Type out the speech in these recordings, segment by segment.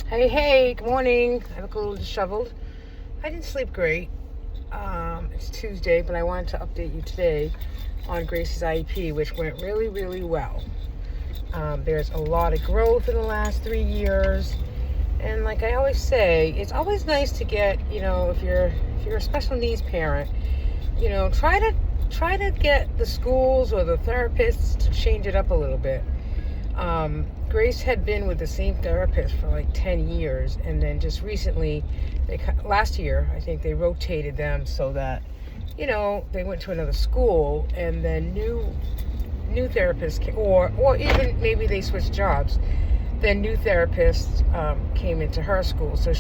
Hey, good morning. I look a little disheveled. I didn't sleep great. It's Tuesday, but I wanted to update you today on Grace's IEP, which went really, really well. There's a lot of growth in the last 3 years. And like I always say, it's always nice to get, if you're a special needs parent, try to get the schools or the therapists to change it up a little bit. Grace had been with the same therapist for like 10 years, and then just recently, last year, I think they rotated them so that, they went to another school, and then new therapists came, or even maybe they switched jobs. Then new therapists came into her school, so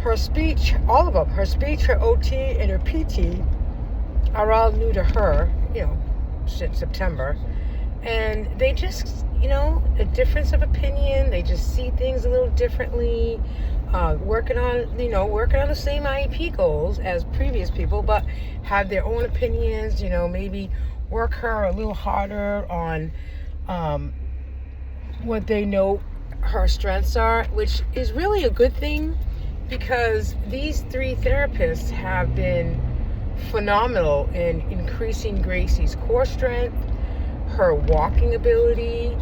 her speech, all of them, her speech, her OT, and her PT are all new to her, since September. And they just, a difference of opinion. They just see things a little differently. Working on the same IEP goals as previous people, but have their own opinions. Maybe work her a little harder on what they know her strengths are, which is really a good thing, because these 3 therapists have been phenomenal in increasing Gracie's core strength, her walking ability.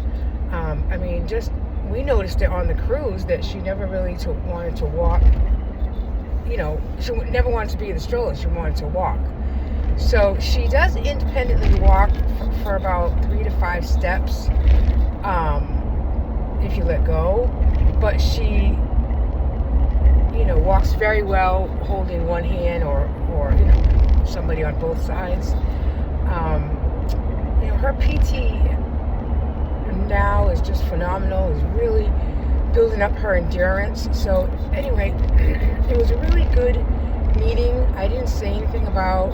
We noticed it on the cruise that she never really wanted to walk. She never wanted to be in the stroller. She wanted to walk. So she does independently walk for about 3 to 5 steps if you let go. But she, walks very well holding one hand or somebody on both sides. Her PT now is just phenomenal. Is really building up her endurance. So anyway, it was a really good meeting. I didn't say anything about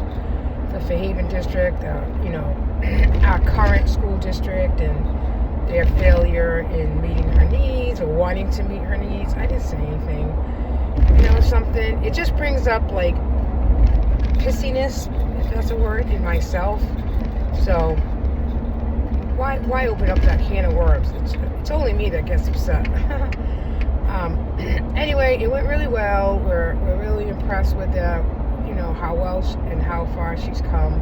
the Fairhaven district, our current school district, and their failure in meeting her needs or wanting to meet her needs. I didn't say anything. Something. It just brings up like pissiness, if that's a word, in myself. So why open up that can of worms? It's only me that gets upset. Anyway, it went really well. We're really impressed with how well and how far she's come.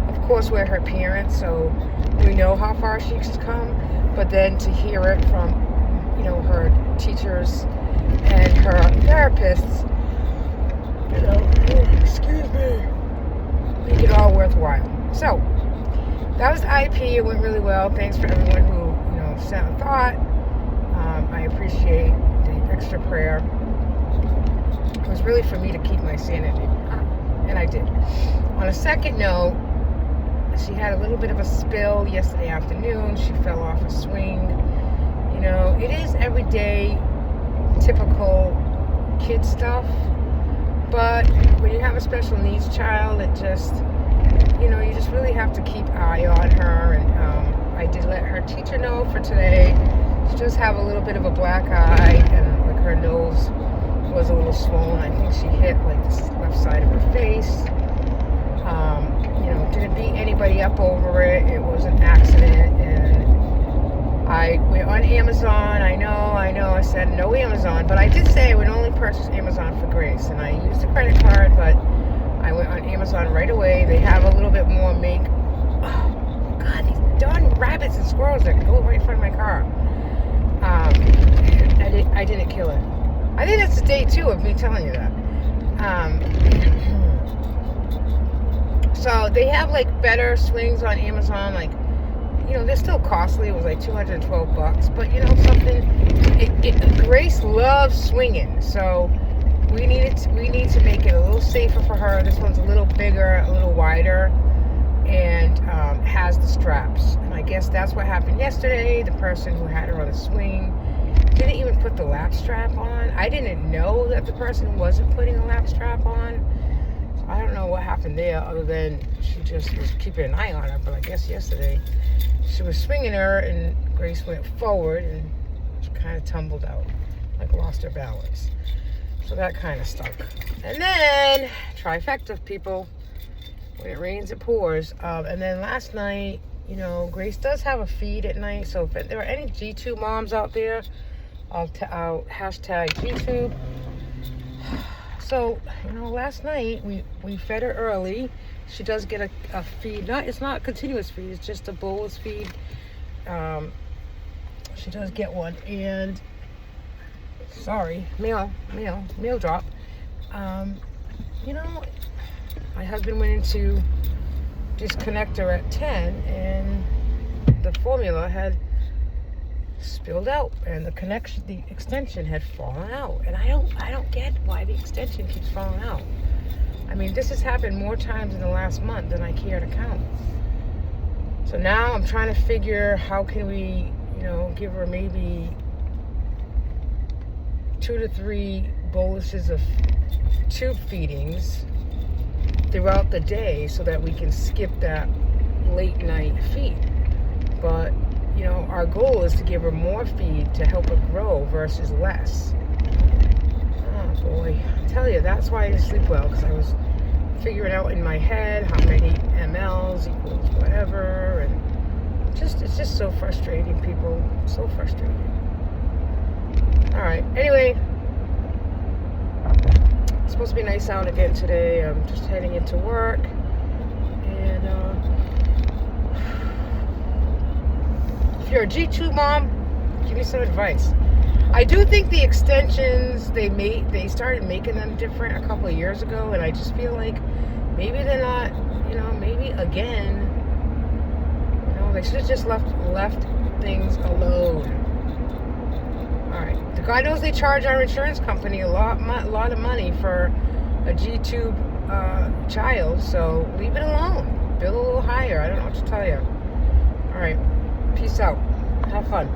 Of course, we're her parents, so we know how far she's come. But then to hear it from her teachers and her therapists, excuse me, make it all worthwhile. So that was IEP. It went really well. Thanks for everyone who sent a thought. I appreciate the extra prayer. It was really for me to keep my sanity, and I did. On a second note, she had a little bit of a spill yesterday afternoon. She fell off a swing. It is everyday, typical kid stuff, but when you have a special needs child, it just, you just really have to keep an eye on her. And I did let her teacher know for today. She does have a little bit of a black eye, and like her nose was a little swollen. I think she hit like the left side of her face. Didn't beat anybody up over it. It was an accident, and we're on Amazon. I know. I said no Amazon, but I did say I would only purchase Amazon for Grace, and I used a credit card, but I went on Amazon right away. They have a little bit more oh God, these darn rabbits and squirrels that go right in front of my car. I didn't kill it. I think that's the day 2 of me telling you that. So they have like better swings on Amazon, like, they're still costly. It was like $212, but something. Grace loves swinging, so we need to make it a little safer for her. This one's a little bigger, a little wider, and has the straps. And I guess that's what happened yesterday. The person who had her on the swing didn't even put the lap strap on. I didn't know that the person wasn't putting a lap strap on. I don't know what happened there, other than she just was keeping an eye on her. But I guess yesterday she was swinging her, and Grace went forward, and she kind of tumbled out, like lost her balance. So that kind of stunk. And then, trifecta, people. When it rains, it pours. And then last night, Grace does have a feed at night. So if there are any G2 moms out there, I'll hashtag YouTube. So, last night we fed her early. She does get a feed. It's not a continuous feed. It's just a bolus feed. She does get one. And sorry, mail drop. My husband went into disconnect her at 10, and the formula had spilled out, and the extension had fallen out. And I don't get why the extension keeps falling out. I mean, this has happened more times in the last month than I care to count. So now I'm trying to figure how can we, give her maybe 2 to 3 boluses of tube feedings throughout the day so that we can skip that late night feed. But our goal is to give her more feed to help her grow versus less. Oh boy, I tell you, that's why I didn't sleep well, because I was figuring out in my head how many mLs equals whatever, and it's just so frustrating, people. So frustrating. All right. Anyway, it's supposed to be nice out again today. I'm just heading into work, and if you're a G2 mom, give me some advice. I do think the extensions they started making them different a couple of years ago, and I just feel like maybe they're not, maybe again, they should have just left things alone. All right, the guy knows they charge our insurance company a lot of money for a G-tube child, so leave it alone. Bill a little higher. I don't know what to tell you. All right, peace out. Have fun.